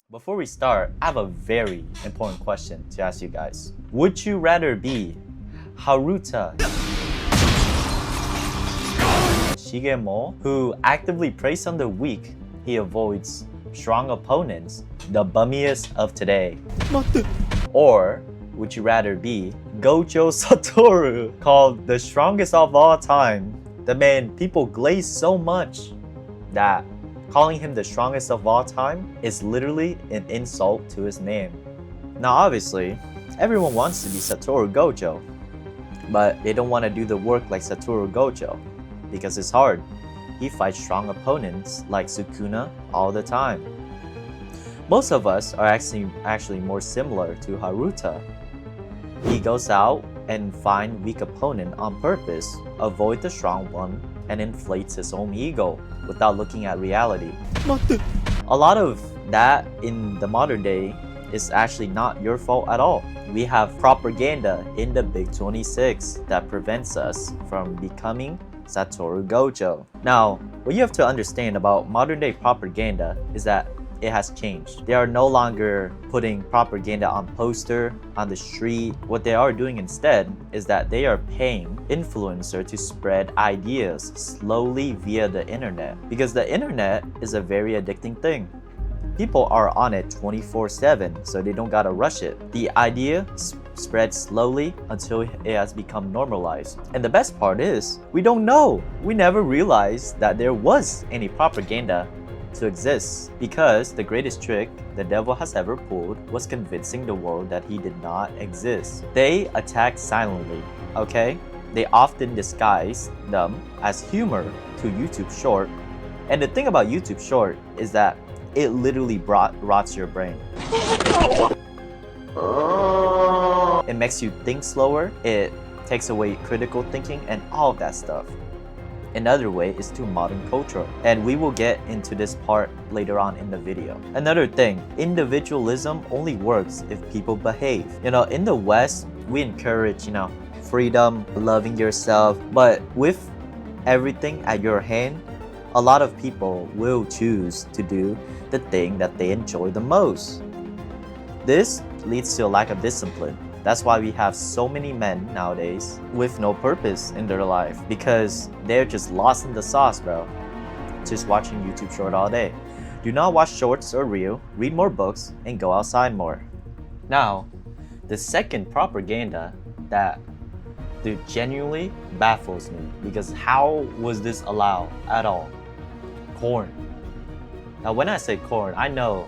Before we start, I have a very important question to ask you guys. Would you rather be Haruta Shigemo, who actively preys on the weak, he avoids strong opponents, the bummiest of today? Or would you rather be Gojo Satoru, called the strongest of all time, the man people glaze so much that calling him the strongest of all time is literally an insult to his name? Now obviously, everyone wants to be Satoru Gojo, but they don't want to do the work like Satoru Gojo because it's hard. He fights strong opponents like Sukuna all the time. Most of us are actually more similar to Haruta. He goes out and finds weak opponent on purpose, avoid the strong one, and inflates his own ego without looking at reality. A lot of that in the modern day is actually not your fault at all. We have propaganda in the Big 26 that prevents us from becoming Satoru Gojo. Now, what you have to understand about modern day propaganda is that it has changed. They are no longer putting propaganda on poster, on the street. What they are doing instead is that they are paying influencers to spread ideas slowly via the internet. Because the internet is a very addicting thing. People are on it 24/7, so they don't gotta rush it. The idea spreads slowly until it has become normalized. And the best part is, we don't know. We never realized that there was any propaganda to exist, because the greatest trick the devil has ever pulled was convincing the world that he did not exist. They attack silently, okay? They often disguise them as humor to YouTube Short. And the thing about YouTube Short is that it literally rots your brain. It makes you think slower, it takes away critical thinking and all of that stuff. Another way is to modern culture, and we will get into this part later on in the video. Another thing, individualism only works if people behave. In the West, we encourage, freedom, loving yourself, but with everything at your hand, a lot of people will choose to do the thing that they enjoy the most. This leads to a lack of discipline. That's why we have so many men nowadays with no purpose in their life, because they're just lost in the sauce, bro. Just watching YouTube Short all day. Do not watch shorts or reel, read more books, and go outside more. Now, the second propaganda that genuinely baffles me, because how was this allowed at all? Corn. Now when I say corn, I know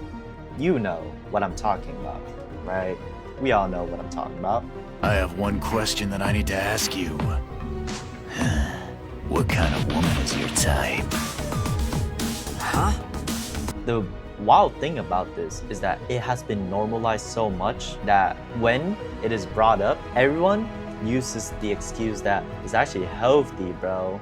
you know what I'm talking about, right? We all know what I'm talking about. I have one question that I need to ask you. What kind of woman is your type? Huh? The wild thing about this is that it has been normalized so much that when it is brought up, everyone uses the excuse that it's actually healthy, bro.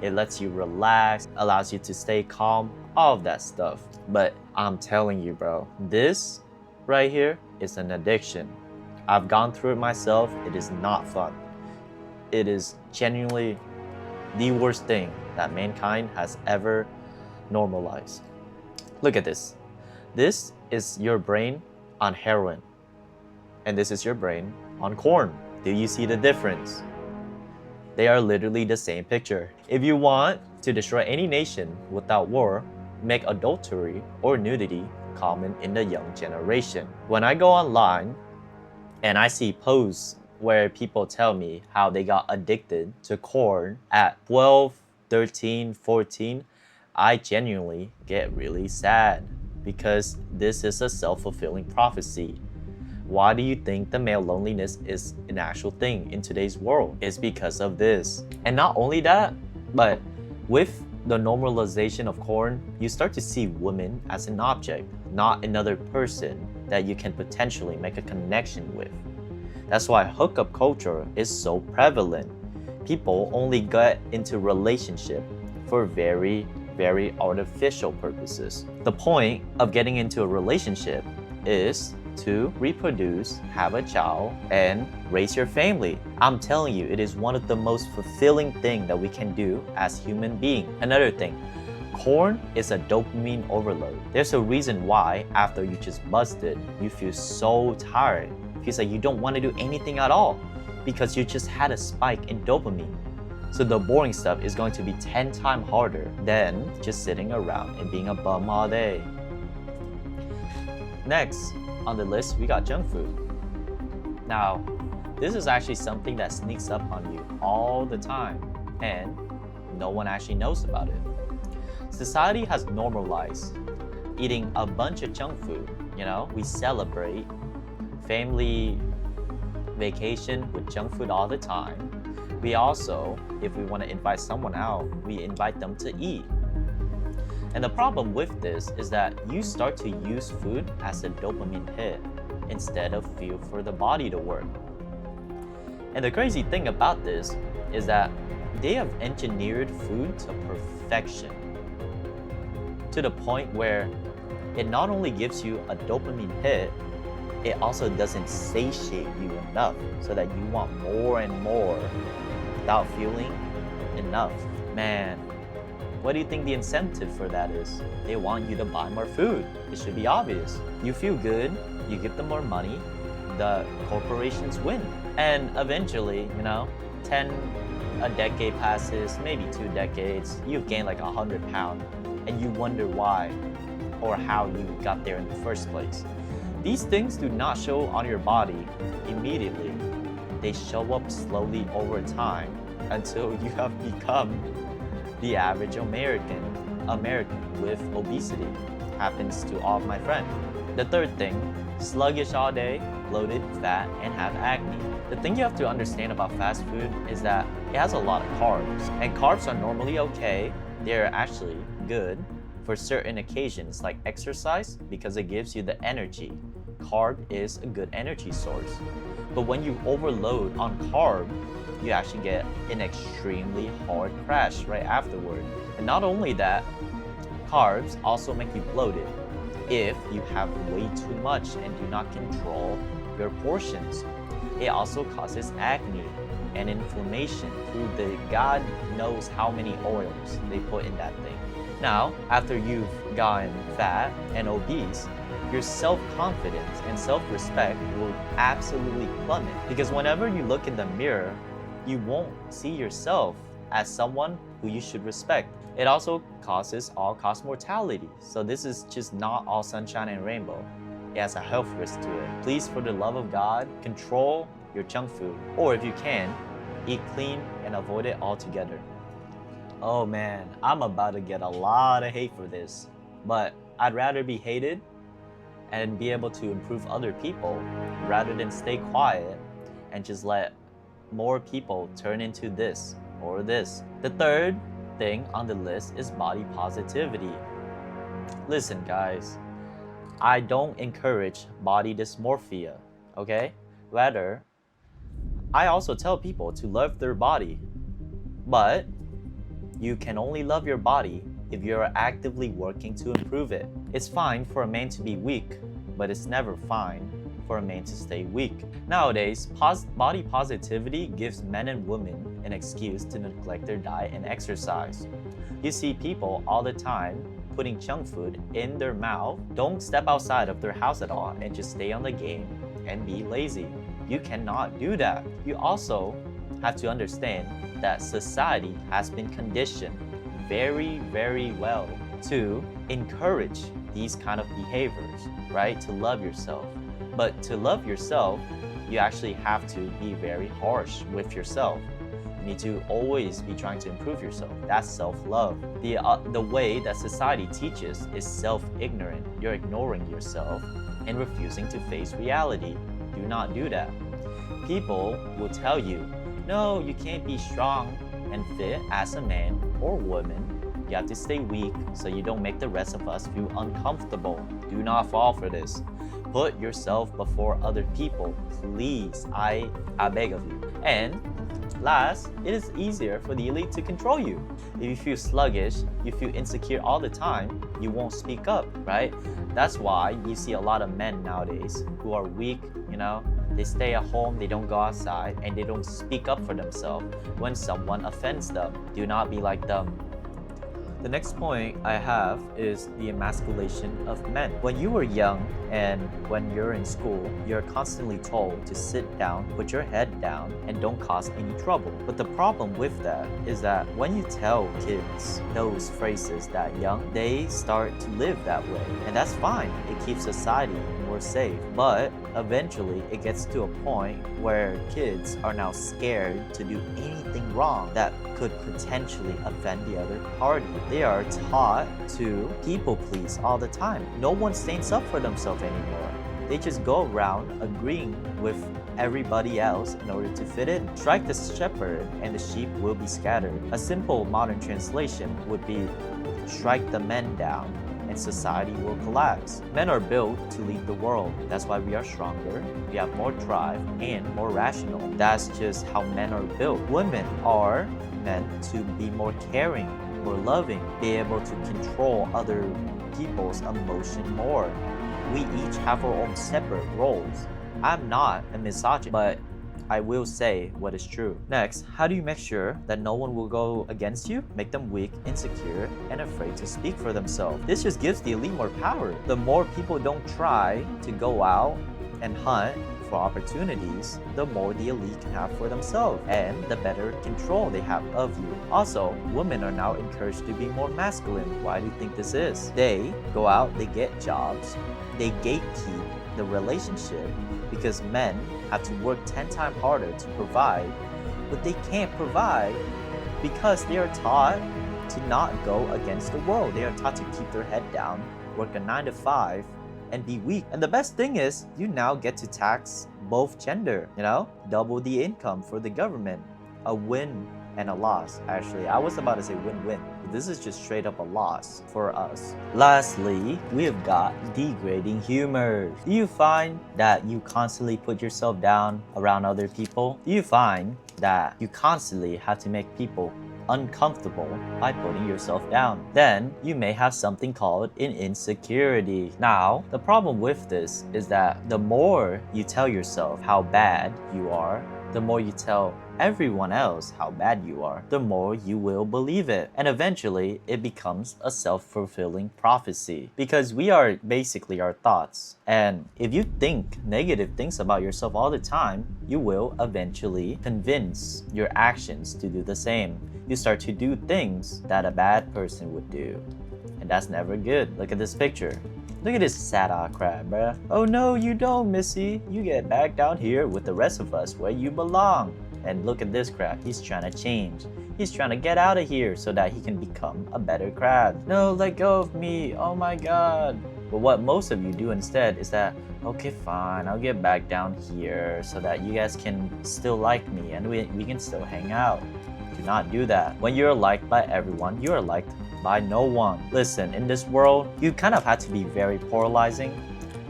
It lets you relax, allows you to stay calm, all of that stuff. But I'm telling you, bro, this right here is an addiction. I've gone through it myself. It is not fun. It is genuinely the worst thing that mankind has ever normalized. Look at this. This is your brain on heroin, and this is your brain on corn. Do you see the difference? They are literally the same picture. If you want to destroy any nation without war, make adultery or nudity common in the young generation. When I go online and I see posts where people tell me how they got addicted to corn at 12, 13, 14, I genuinely get really sad, because this is a self-fulfilling prophecy. Why do you think the male loneliness is an actual thing in today's world? It's because of this. And not only that, but with the normalization of corn, you start to see women as an object, not another person that you can potentially make a connection with. That's why hookup culture is so prevalent. People only get into relationship for very, very artificial purposes. The point of getting into a relationship is to reproduce, have a child, and raise your family. I'm telling you, it is one of the most fulfilling things that we can do as human beings. Another thing, Corn is a dopamine overload. There's a reason why after you just busted, you feel so tired. It feels like you don't want to do anything at all because you just had a spike in dopamine. So the boring stuff is going to be 10 times harder than just sitting around and being a bum all day. Next on the list, we got junk food. Now, this is actually something that sneaks up on you all the time, and no one actually knows about it. Society has normalized eating a bunch of junk food. We celebrate family vacation with junk food all the time. We also, if we want to invite someone out, we invite them to eat. And the problem with this is that you start to use food as a dopamine hit instead of fuel for the body to work. And the crazy thing about this is that they have engineered food to perfection, to the point where it not only gives you a dopamine hit, it also doesn't satiate you enough so that you want more and more without feeling enough. Man, what do you think the incentive for that is? They want you to buy more food. It should be obvious. You feel good, you give them more money, the corporations win. And eventually, a decade passes, maybe 2 decades, you've gained like 100 pounds, and you wonder why or how you got there in the first place. These things do not show on your body immediately. They show up slowly over time until you have become the average American with obesity. Happens to all of my friends. The third thing, sluggish all day, bloated, fat, and have acne. The thing you have to understand about fast food is that it has a lot of carbs. And carbs are normally okay. They're actually good for certain occasions like exercise because it gives you the energy. Carb is a good energy source. But when you overload on carb, you actually get an extremely hard crash right afterward. And not only that, carbs also make you bloated if you have way too much and do not control your portions. It also causes acne and inflammation through the God knows how many oils they put in that thing. Now, after you've gotten fat and obese, your self-confidence and self-respect will absolutely plummet. Because whenever you look in the mirror, you won't see yourself as someone who you should respect. It also causes all-cause mortality. So this is just not all sunshine and rainbow. It has a health risk to it. Please, for the love of God, control your junk food. Or if you can, eat clean and avoid it altogether. Oh man, I'm about to get a lot of hate for this, but I'd rather be hated and be able to improve other people rather than stay quiet and just let more people turn into this or this. The third thing on the list is body positivity. Listen guys, I don't encourage body dysmorphia, okay? Rather, I also tell people to love their body, but you can only love your body if you're actively working to improve it. It's fine for a man to be weak, but it's never fine for a man to stay weak. Nowadays, body positivity gives men and women an excuse to neglect their diet and exercise. You see people all the time putting junk food in their mouth, don't step outside of their house at all, and just stay on the game and be lazy. You cannot do that. You also have to understand that society has been conditioned very, very well to encourage these kind of behaviors, right? To love yourself. But to love yourself, you actually have to be very harsh with yourself. You need to always be trying to improve yourself. That's self-love. The way that society teaches is self-ignorant. You're ignoring yourself and refusing to face reality. Do not do that. People will tell you, no, you can't be strong and fit as a man or woman. You have to stay weak so you don't make the rest of us feel uncomfortable. Do not fall for this. Put yourself before other people, please. I beg of you. And last, it is easier for the elite to control you. If you feel sluggish, you feel insecure all the time, you won't speak up, right? That's why you see a lot of men nowadays who are weak, they stay at home, they don't go outside, and they don't speak up for themselves when someone offends them. Do not be like them. The next point I have is the emasculation of men. When you were young and when you're in school, you're constantly told to sit down, put your head down, and don't cause any trouble. But the problem with that is that when you tell kids those phrases that young, they start to live that way. And that's fine. It keeps society more safe. But eventually it gets to a point where kids are now scared to do anything wrong that could potentially offend the other party. They are taught to people please all the time. No one stands up for themselves anymore. They just go around agreeing with everybody else in order to fit in. Strike the shepherd and the sheep will be scattered. A simple modern translation would be strike the men down and society will collapse. Men are built to lead the world. That's why we are stronger, we have more drive, and more rational. That's just how men are built. Women are meant to be more caring, more loving, be able to control other people's emotion more. We each have our own separate roles. I'm not a misogynist, but I will say what is true. Next, how do you make sure that no one will go against you? Make them weak, insecure, and afraid to speak for themselves. This just gives the elite more power. The more people don't try to go out and hunt for opportunities, the more the elite can have for themselves, and the better control they have of you. Also, women are now encouraged to be more masculine. Why do you think this is? They go out, they get jobs, they gatekeep the relationship because men have to work 10 times harder to provide, but they can't provide because they are taught to not go against the world. They are taught to keep their head down, work a 9 to 5, and be weak. And the best thing is, you now get to tax both gender, double the income for the government. A win and a loss. Actually, I was about to say win-win, but this is just straight up a loss for us. Lastly, we have got degrading humor. Do you find that you constantly put yourself down around other people? Do you find that you constantly have to make people uncomfortable by putting yourself down? Then you may have something called an insecurity. Now, the problem with this is that the more you tell yourself how bad you are, the more you tell everyone else how bad you are, the more you will believe it. And eventually, it becomes a self-fulfilling prophecy because we are basically our thoughts. And if you think negative things about yourself all the time, you will eventually convince your actions to do the same. You start to do things that a bad person would do. And that's never good. Look at this picture. Look at this sad-eye crab, bruh. Oh no, you don't, Missy. You get back down here with the rest of us where you belong. And look at this crab. He's trying to change. He's trying to get out of here so that he can become a better crab. No, let go of me. Oh my god. But what most of you do instead is that, okay, fine, I'll get back down here so that you guys can still like me and we can still hang out. Do not do that. When you're liked by everyone, you are liked by no one. Listen, in this world, you kind of have to be very polarizing.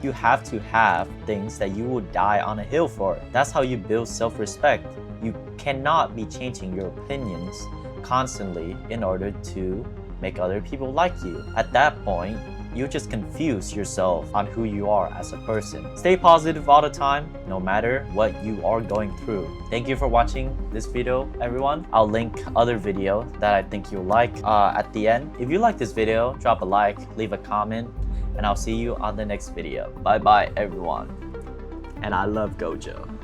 You have to have things that you would die on a hill for. That's how you build self-respect. You cannot be changing your opinions constantly in order to make other people like you. At that point, you just confuse yourself on who you are as a person. Stay positive all the time, no matter what you are going through. Thank you for watching this video, everyone. I'll link other video that I think you'll like at the end. If you like this video, drop a like, leave a comment, and I'll see you on the next video. Bye bye, everyone. And I love Gojo.